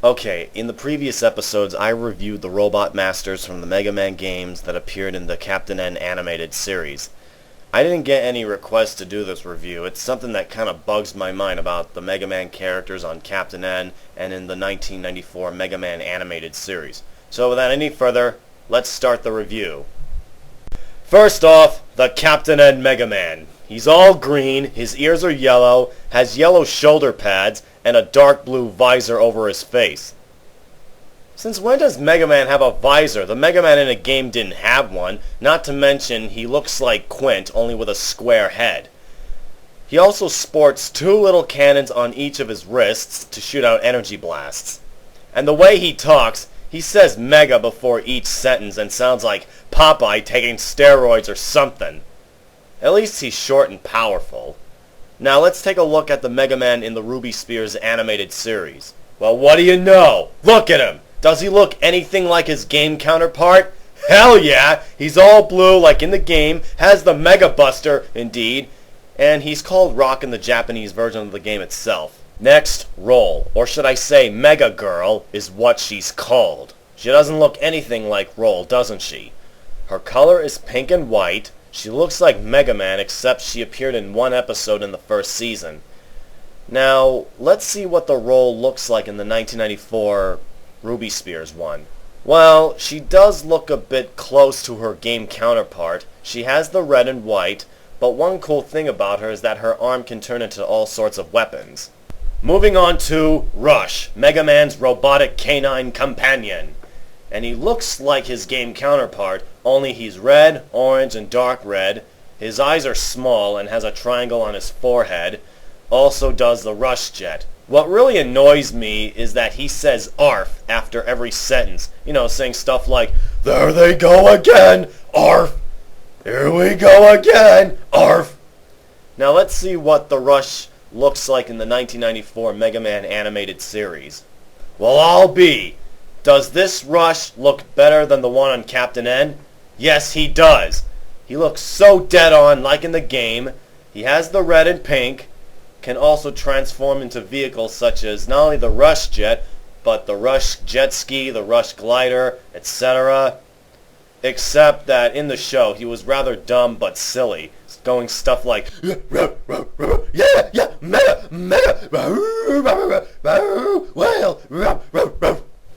Okay, in the previous episodes I reviewed the Robot Masters from the Mega Man games that appeared in the Captain N animated series. I didn't get any requests to do this review. It's something that kind of bugs my mind about the Mega Man characters on Captain N and in the 1994 Mega Man animated series. So without any further, let's start the review. First off, the Captain N Mega Man. He's all green, his ears are yellow, has yellow shoulder pads, and a dark blue visor over his face. Since when does Mega Man have a visor? The Mega Man in a game didn't have one, not to mention he looks like Quint, only with a square head. He also sports two little cannons on each of his wrists to shoot out energy blasts. And the way he talks, he says Mega before each sentence and sounds like Popeye taking steroids or something. At least he's short and powerful. Now let's take a look at the Mega Man in the Ruby Spears animated series. Well, what do you know? Look at him! Does he look anything like his game counterpart? Hell yeah! He's all blue like in the game, has the Mega Buster, indeed, and he's called Rock in the Japanese version of the game itself. Next, Roll, or should I say Mega Girl, is what she's called. She doesn't look anything like Roll, doesn't she? Her color is pink and white. She looks like Mega Man, except she appeared in one episode in the first season. Now, let's see what the Roll looks like in the 1994 Ruby Spears one. Well, she does look a bit close to her game counterpart. She has the red and white, but one cool thing about her is that her arm can turn into all sorts of weapons. Moving on to Rush, Mega Man's robotic canine companion. And he looks like his game counterpart, only he's red, orange, and dark red. His eyes are small and has a triangle on his forehead. Also does the Rush Jet. What really annoys me is that he says ARF after every sentence. You know, saying stuff like, "There they go again! ARF! Here we go again! ARF!" Now let's see what the Rush looks like in the 1994 Mega Man animated series. Well, I'll be. Does this Rush look better than the one on Captain N? Yes, he does. He looks so dead on like in the game. He has the red and pink, can also transform into vehicles such as not only the Rush Jet, but the Rush Jet Ski, the Rush Glider, etc. Except that in the show he was rather dumb but silly, going stuff like, "Yeah, mega, well,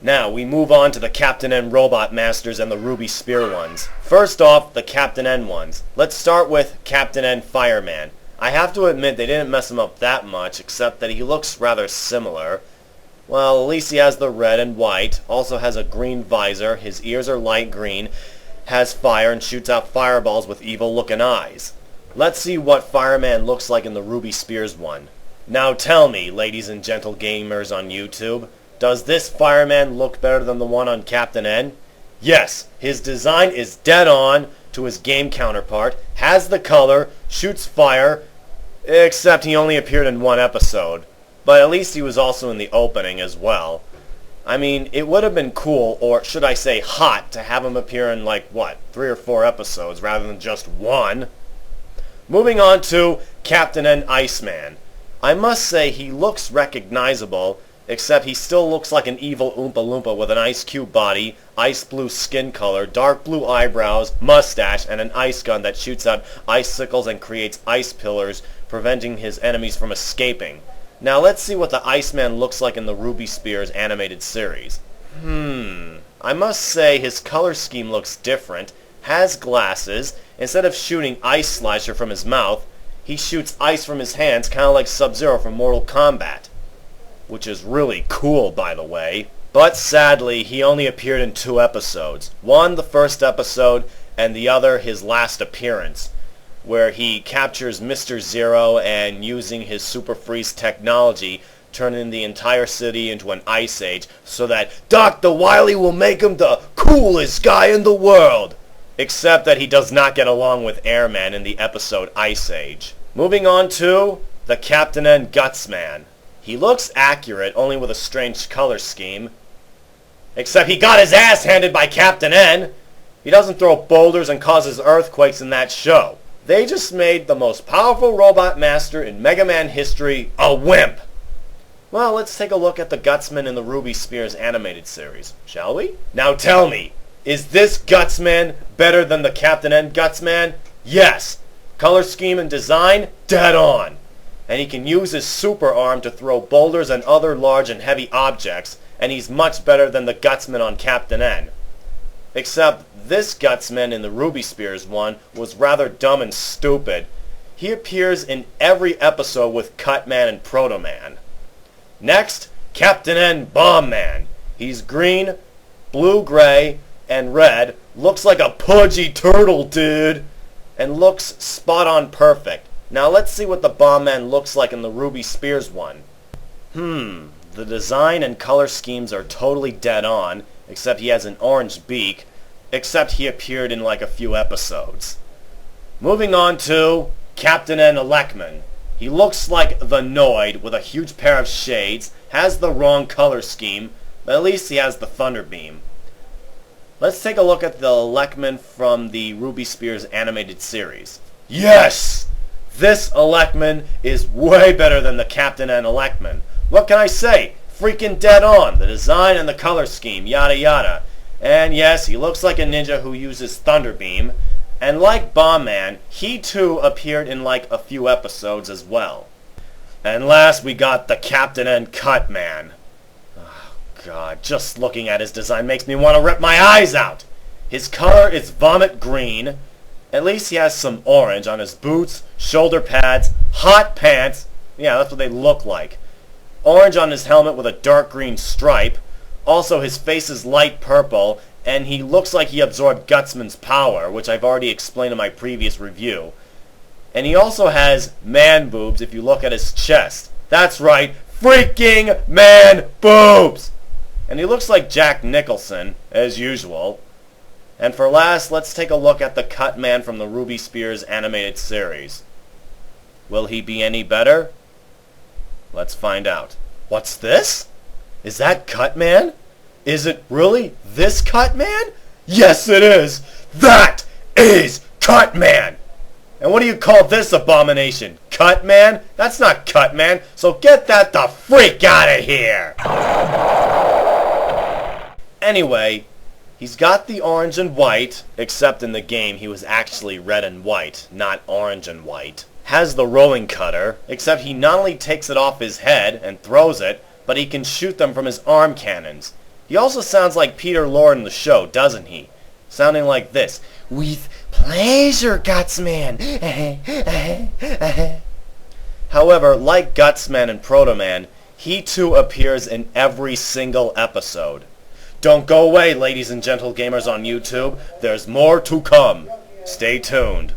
Now, we move on to the Captain N Robot Masters and the Ruby Spear ones. First off, the Captain N ones. Let's start with Captain N Fireman. I have to admit they didn't mess him up that much, except that he looks rather similar. Well, at least he has the red and white, also has a green visor, his ears are light green, has fire and shoots out fireballs with evil-looking eyes. Let's see what Fireman looks like in the Ruby Spears one. Now tell me, ladies and gentle gamers on YouTube, does this Fireman look better than the one on Captain N? Yes, his design is dead on to his game counterpart, has the color, shoots fire, except he only appeared in one episode. But at least he was also in the opening as well. I mean, it would have been cool, or should I say hot, to have him appear in 3 or 4 episodes rather than just one. Moving on to Captain N Iceman. I must say he looks recognizable, except he still looks like an evil Oompa Loompa with an ice cube body, ice blue skin color, dark blue eyebrows, mustache, and an ice gun that shoots out icicles and creates ice pillars, preventing his enemies from escaping. Now let's see what the Iceman looks like in the Ruby Spears animated series. I must say his color scheme looks different, has glasses, instead of shooting ice slasher from his mouth, he shoots ice from his hands, kind of like Sub-Zero from Mortal Kombat. Which is really cool, by the way. But sadly, he only appeared in 2 episodes. One, the first episode, and the other, his last appearance, where he captures Mr. Zero and using his Super Freeze technology, turning the entire city into an ice age so that Dr. Wily will make him the coolest guy in the world. Except that he does not get along with Airman in the episode Ice Age. Moving on to the Captain N Gutsman. He looks accurate, only with a strange color scheme. Except he got his ass handed by Captain N. He doesn't throw boulders and causes earthquakes in that show. They just made the most powerful robot master in Mega Man history a wimp. Well, let's take a look at the Gutsman in the Ruby Spears animated series, shall we? Now tell me, is this Gutsman better than the Captain N Gutsman? Yes! Color scheme and design? Dead on! And he can use his super arm to throw boulders and other large and heavy objects, and he's much better than the Gutsman on Captain N. Except this Gutsman in the Ruby Spears one was rather dumb and stupid. He appears in every episode with Cutman and Proto-Man. Next, Captain N Bomb Man. He's green, blue-gray, and red, looks like a pudgy turtle, dude, and looks spot-on perfect. Now let's see what the Bomb Man looks like in the Ruby Spears one. The design and color schemes are totally dead on, except he has an orange beak, except he appeared in like a few episodes. Moving on to Captain N Elec Man. He looks like the Noid with a huge pair of shades, has the wrong color scheme, but at least he has the Thunder Beam. Let's take a look at the Elec Man from the Ruby Spears animated series. Yes! This Elec Man is way better than the Captain N Elec Man. What can I say? Freaking dead on. The design and the color scheme, yada yada. And yes, he looks like a ninja who uses Thunder Beam. And like Bomb Man, he too appeared in like a few episodes as well. And last we got the Captain N Cutman. Oh god, just looking at his design makes me want to rip my eyes out! His color is vomit green. At least he has some orange on his boots, shoulder pads, hot pants. Yeah, that's what they look like. Orange on his helmet with a dark green stripe. Also, his face is light purple, and he looks like he absorbed Gutsman's power, which I've already explained in my previous review. And he also has man boobs if you look at his chest. That's right, freaking man boobs! And he looks like Jack Nicholson, as usual. And for last, let's take a look at the Cutman from the Ruby Spears animated series. Will he be any better? Let's find out. What's this? Is that Cutman? Is it really this Cutman? Yes, it is! That is Cutman! And what do you call this abomination? Cutman? That's not Cutman, so get that the freak out of here! Anyway, he's got the orange and white, except in the game he was actually red and white, not orange and white. Has the rolling cutter, except he not only takes it off his head and throws it, but he can shoot them from his arm cannons. He also sounds like Peter Lorre in the show, doesn't he? Sounding like this. With pleasure, Gutsman! However, like Gutsman and Proto-Man, he too appears in every single episode. Don't go away, ladies and gentle gamers on YouTube. There's more to come. Stay tuned.